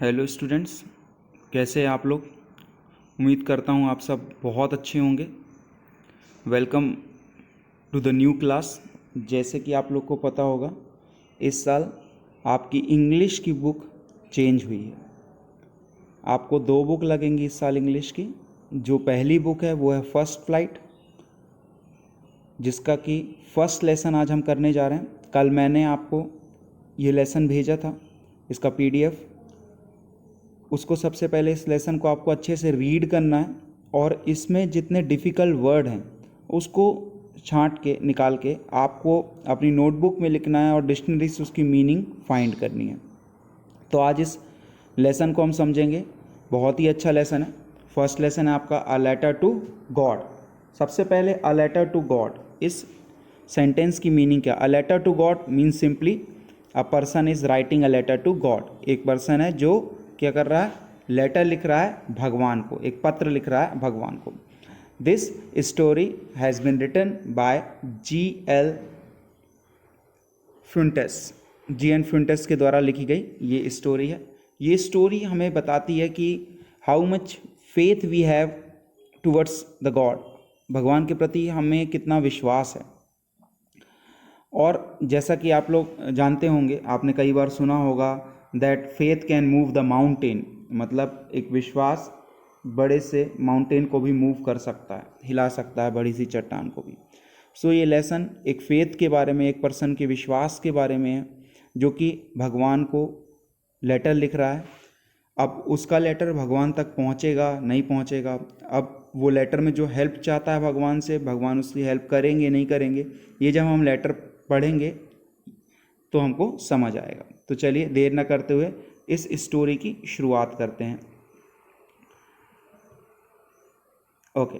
Hello students, कैसे हैं आप लोग। उम्मीद करता हूँ आप सब बहुत अच्छे होंगे। Welcome to the new class. जैसे कि आप लोग को पता होगा, इस साल आपकी इंग्लिश की बुक चेंज हुई है। आपको 2 बुक लगेंगी इस साल इंग्लिश की। जो पहली बुक है वो है फर्स्ट फ्लाइट, जिसका कि फर्स्ट लेसन आज हम करने जा रहे हैं। कल मैंने आपको ये लेसन भेजा था, इसका पीडीएफ। उसको सबसे पहले इस लेसन को आपको अच्छे से रीड करना है और इसमें जितने डिफ़िकल्ट वर्ड हैं उसको छांट के निकाल के आपको अपनी नोटबुक में लिखना है और डिक्शनरी से उसकी मीनिंग फाइंड करनी है। तो आज इस लेसन को हम समझेंगे। बहुत ही अच्छा लेसन है। फर्स्ट लेसन है आपका अ लेटर टू गॉड। सबसे पहले अ लेटर टू गॉड, इस सेंटेंस की मीनिंग क्या। A letter to God means simply a person is writing a letter to God. एक पर्सन है जो क्या कर रहा है, लेटर लिख रहा है भगवान को, एक पत्र लिख रहा है भगवान को। This story has been written by G N Fuentes के द्वारा लिखी गई ये स्टोरी है। ये स्टोरी हमें बताती है कि how much faith we have towards the God. भगवान के प्रति हमें कितना विश्वास है। और जैसा कि आप लोग जानते होंगे, आपने कई बार सुना होगा that faith can move the mountain. मतलब एक विश्वास बड़े से माउंटेन को भी मूव कर सकता है, हिला सकता है बड़ी सी चट्टान को भी। सो ये लेसन एक फेथ के बारे में, एक पर्सन के विश्वास के बारे में है जो कि भगवान को लेटर लिख रहा है। अब उसका लेटर भगवान तक पहुंचेगा नहीं पहुंचेगा, अब वो लेटर में जो हेल्प चाहता है भगवान से, भगवान उसकी हेल्प करेंगे नहीं करेंगे, ये जब हम लेटर पढ़ेंगे तो हमको समझ आएगा। तो चलिए देर न करते हुए इस स्टोरी की शुरुआत करते हैं। Okay.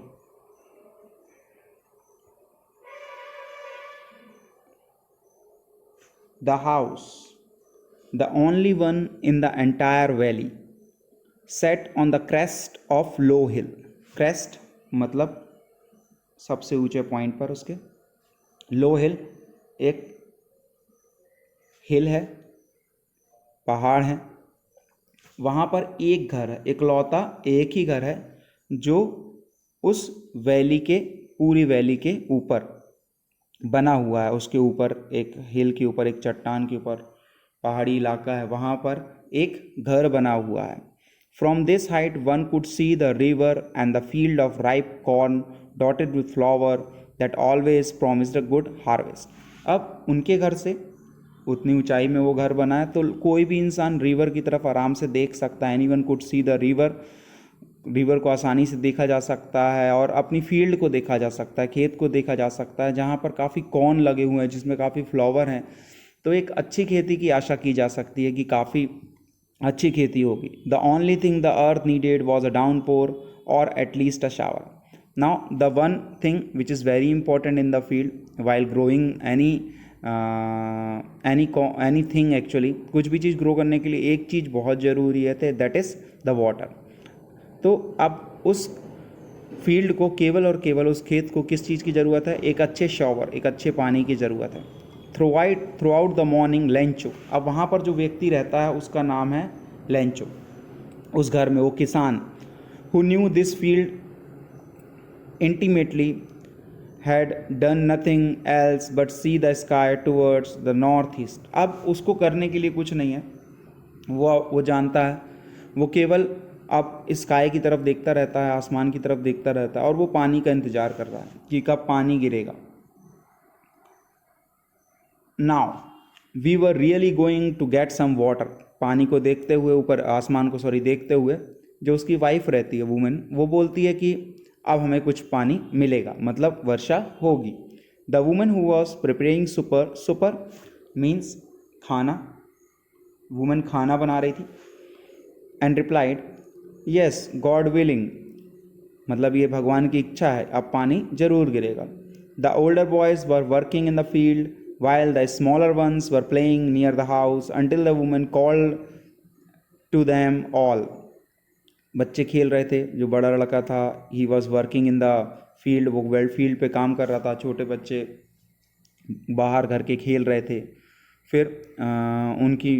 The house, the only one in the entire valley, set on the crest of low hill. Crest मतलब सबसे ऊंचे पॉइंट पर उसके। लो हिल एक हिल है, पहाड़ है। वहाँ पर एक घर है, इकलौता एक ही घर है जो उस वैली के, पूरी वैली के ऊपर बना हुआ है। उसके ऊपर एक हिल के ऊपर, एक चट्टान के ऊपर, पहाड़ी इलाका है, वहाँ पर एक घर बना हुआ है। From this height one could see the river and the field of ripe corn dotted with flower that always promised a good harvest. अब उनके घर से उतनी ऊंचाई में वो घर बना है तो कोई भी इंसान रिवर की तरफ आराम से देख सकता है। Anyone could see the river, river को आसानी से देखा जा सकता है और अपनी फील्ड को देखा जा सकता है, खेत को देखा जा सकता है जहाँ पर काफ़ी कॉर्न लगे हुए हैं, जिसमें काफ़ी फ्लावर हैं। तो एक अच्छी खेती की आशा की जा सकती है कि काफ़ी अच्छी खेती होगी। The only thing the earth needed was a downpour और at least a shower. Now the one thing which is very important in the field while growing anything, actually कुछ भी चीज़ ग्रो करने के लिए एक चीज़ बहुत ज़रूरी है, दैट इज़ द वाटर। तो अब उस फील्ड को केवल और केवल, उस खेत को किस चीज़ की ज़रूरत है, एक अच्छे शॉवर, एक अच्छे पानी की ज़रूरत है। Through out the morning Lencho. अब वहाँ पर जो व्यक्ति रहता है उसका नाम है लेंचो। उस घर में वो किसान, who knew this field intimately had done nothing else but see the sky towards the north east। अब उसको करने के लिए कुछ नहीं है, वो जानता है, वो केवल अब स्काई की तरफ देखता रहता है, आसमान की तरफ देखता रहता है और वो पानी का इंतज़ार कर रहा है कि कब पानी गिरेगा। Now we were really going to get some water. पानी को देखते हुए, ऊपर आसमान को देखते हुए जो उसकी वाइफ रहती है, वुमेन, वो बोलती है कि अब हमें कुछ पानी मिलेगा, मतलब वर्षा होगी। The women who was preparing super, super means खाना, वुमेन खाना बना रही थी। And replied yes God willing, मतलब ये भगवान की इच्छा है, अब पानी जरूर गिरेगा। The older boys were working in the field while the smaller ones were playing near the house until the woman called to them all। बच्चे खेल रहे थे, जो बड़ा लड़का था, he was working in the field, वो वेल फील्ड पे काम कर रहा था, छोटे बच्चे बाहर घर के खेल रहे थे। फिर उनकी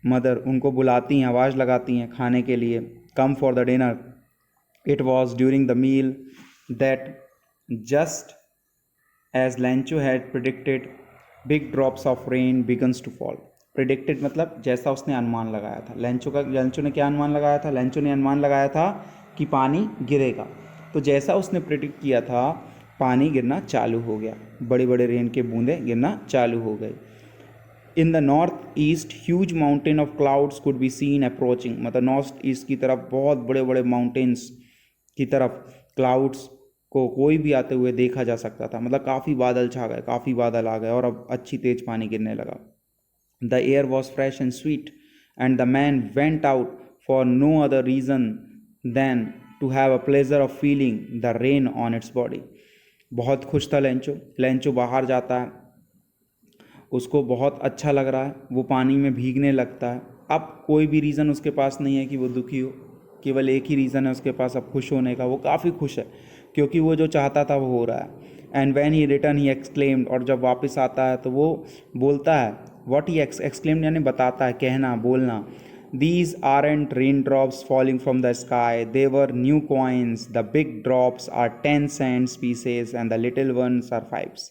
मदर उनको बुलाती हैं, आवाज़ लगाती हैं खाने के लिए, come for the dinner. It was during the meal that just as Lencho had predicted big drops of rain begins to fall. Predicted मतलब जैसा उसने अनुमान लगाया था. लेंचो ने क्या अनुमान लगाया था? लेंचो ने अनुमान लगाया था कि पानी गिरेगा. तो जैसा उसने प्रिडिक्ट किया था पानी गिरना चालू हो गया, बड़े बड़े रेन के बूंदें गिरना चालू हो गए. In the north east huge mountain of clouds could be seen approaching. मतलब नॉर्थ ईस्ट की तरफ बहुत बड़े बड़े माउंटेन्स की तरफ क्लाउड्स को कोई भी आते हुए देखा जा सकता था. मतलब काफ़ी बादल छा गए, काफ़ी बादल आ गए और अब अच्छी तेज पानी गिरने लगा. The air was fresh and sweet and the man went out for no other reason than to have a pleasure of feeling the rain on its body. बहुत खुश था लेंचो बाहर जाता है, उसको बहुत अच्छा लग रहा है, वो पानी में भीगने लगता है. अब कोई भी रीज़न उसके पास नहीं है कि वो दुखी हो, केवल एक ही रीज़न है उसके पास अब खुश होने का. वो काफ़ी खुश है क्योंकि वो जो चाहता था वो हो रहा है. And when he return he exclaimed, और जब वापस आता है तो वो बोलता है, व्हाट ही एक्सक्लेम्ड यानी बताता है, कहना, बोलना, these aren't raindrops falling from the sky, they were new coins, the big drops are 10 cents pieces and the little ones are 5s.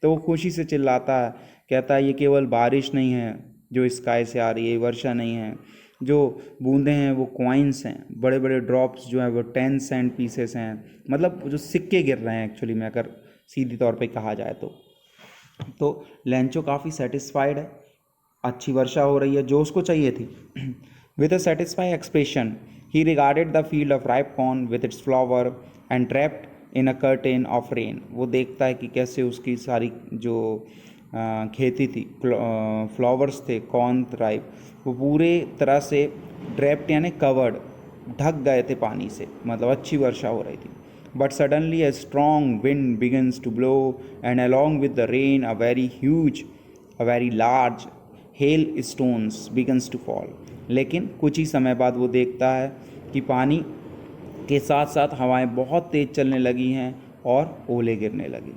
तो वो खुशी से चिल्लाता है, कहता है ये केवल बारिश नहीं है जो स्काई से आ रही है, वर्षा नहीं है, जो बूंदें हैं वो कॉइन्स हैं, बड़े बड़े ड्रॉप्स जो हैं वो 10 सेंट पीसेस हैं. मतलब जो सिक्के गिर रहे हैं एक्चुअली में, अगर सीधी तौर पे कहा जाए तो लेंचो काफ़ी सेटिस्फाइड है, अच्छी वर्षा हो रही है जो उसको चाहिए थी. With a satisfied expression he regarded the field of ripe corn with its flower and draped in a curtain of rain. वो देखता है कि कैसे उसकी सारी जो खेती थी, फ्लावर्स थे कॉर्न राइप, वो पूरे तरह से ड्रेप्ड यानी कवर्ड, ढक गए थे पानी से, मतलब अच्छी वर्षा हो रही थी. But suddenly a strong wind begins to blow, and along with the rain, a very large hailstones begins to fall. लेकिन कुछ ही समय बाद वो देखता है कि पानी के साथ साथ हवाएं बहुत तेज चलने लगी हैं और ओले गिरने लगी.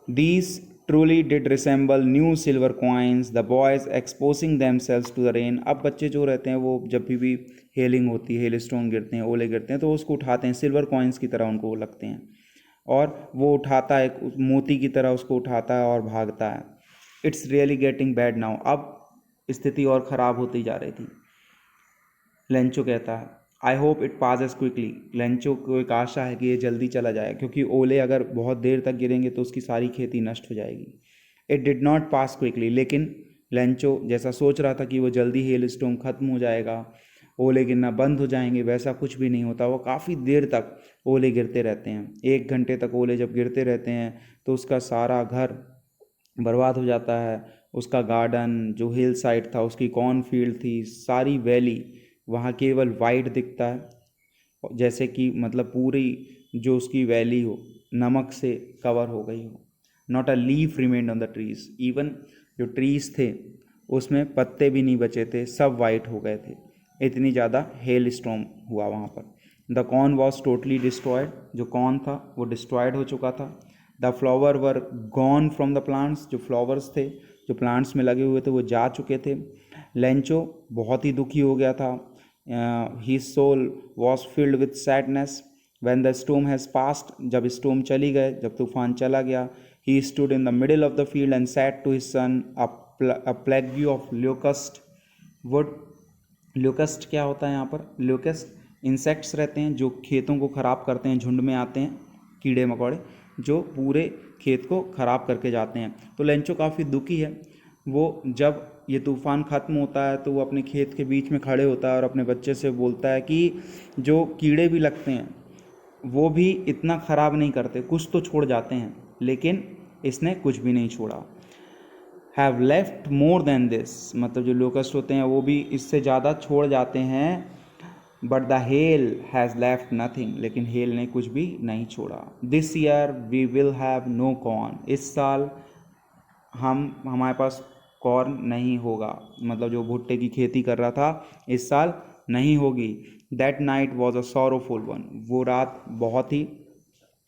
These truly did resemble new silver coins, the boys exposing themselves to the rain. अब बच्चे जो रहते हैं वो जब भी हेलिंग होती है, हेल स्टोन गिरते हैं, ओले गिरते हैं, तो उसको उठाते हैं, सिल्वर कॉइन्स की तरह उनको वो लगते हैं, और वो उठाता है, मोती की तरह उसको उठाता है और भागता है. It's really getting bad now. अब स्थिति और ख़राब होती जा रही थी. लेंचो कहता है, I hope it passes quickly. Lencho को एक आशा है कि ये जल्दी चला जाए, क्योंकि ओले अगर बहुत देर तक गिरेंगे तो उसकी सारी खेती नष्ट हो जाएगी. It did not pass quickly. लेकिन लेंचो जैसा सोच रहा था कि वो जल्दी हेल स्टॉर्म ख़त्म हो जाएगा, ओले गिरना बंद हो जाएंगे, वैसा कुछ भी नहीं होता. वो काफ़ी देर तक ओले गिरते रहते हैं. 1 घंटे तक ओले जब गिरते रहते हैं तो उसका सारा घर बर्बाद हो जाता है. उसका गार्डन जो हिल साइड था, उसकी कॉर्न फील्ड थी, सारी वैली, वहाँ केवल वाइट दिखता है, जैसे कि मतलब पूरी जो उसकी वैली हो नमक से कवर हो गई हो. Not a leaf remained on the trees. Even जो ट्रीज थे उसमें पत्ते भी नहीं बचे थे, सब वाइट हो गए थे. इतनी ज़्यादा हेल स्टॉर्म हुआ वहाँ पर. The corn was totally destroyed. जो कॉर्न था वो डिस्ट्रॉयड हो चुका था. The flower were gone from the plants. जो फ्लावर्स थे जो प्लांट्स में लगे हुए थे वो जा चुके थे. लेंचो बहुत ही दुखी हो गया था. his soul was filled with sadness when the storm has passed. जब स्टोम चली गए, जब तूफान चला गया, he stood in the middle of the field and said to his son, a plague of locust would. locust क्या होता है यहाँ पर? locust इंसेक्ट्स रहते हैं जो खेतों को ख़राब करते हैं, झुंड में आते हैं, कीड़े मकोड़े जो पूरे खेत को ख़राब करके जाते हैं. तो लेंचो काफ़ी दुखी है. वो जब ये तूफ़ान ख़त्म होता है तो वो अपने खेत के बीच में खड़े होता है और अपने बच्चे से बोलता है कि जो कीड़े भी लगते हैं वो भी इतना ख़राब नहीं करते, कुछ तो छोड़ जाते हैं, लेकिन इसने कुछ भी नहीं छोड़ा. Have left more than this. मतलब जो लोकस्ट होते हैं वो भी इससे ज़्यादा छोड़ जाते हैं. But the hail has left nothing. लेकिन हेल ने कुछ भी नहीं छोड़ा. This year we will have no corn. इस साल हमारे पास कॉर्न नहीं होगा. मतलब जो भुट्टे की खेती कर रहा था इस साल नहीं होगी. That night was a sorrowful one. वो रात बहुत ही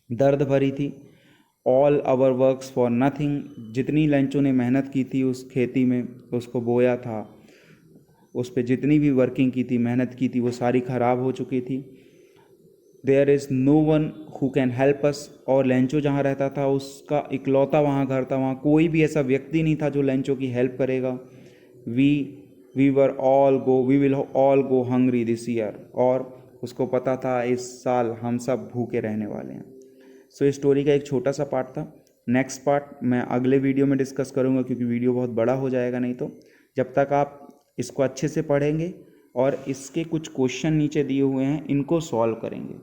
दर्द भरी थी. All our works for nothing, जितनी लेंचो ने मेहनत की थी उस खेती में, उसको बोया था, उस पर जितनी भी वर्किंग की थी, मेहनत की थी, वो सारी ख़राब हो चुकी थी। There is no one who can help us, और लेंचो जहाँ रहता था उसका इकलौता वहाँ घर था, वहाँ कोई भी ऐसा व्यक्ति नहीं था जो लेंचो की हेल्प करेगा। We will all go hungry this year, और उसको पता था इस साल हम सब भूखे रहने वाले हैं। सो इस स्टोरी का एक छोटा सा पार्ट था। नेक्स्ट पार्ट मैं अगले वीडियो में डिस्कस करूँगा, क्योंकि वीडियो बहुत बड़ा हो जाएगा नहीं तो। जब तक आप इसको अच्छे से पढ़ेंगे और इसके कुछ क्वेश्चन नीचे दिए हुए हैं, इनको सॉल्व करेंगे,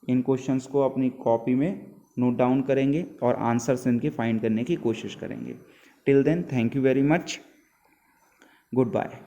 इन क्वेश्चंस को अपनी कॉपी में नोट डाउन करेंगे और आंसर्स इनके फाइंड करने की कोशिश करेंगे। Till then, thank you very much, good bye.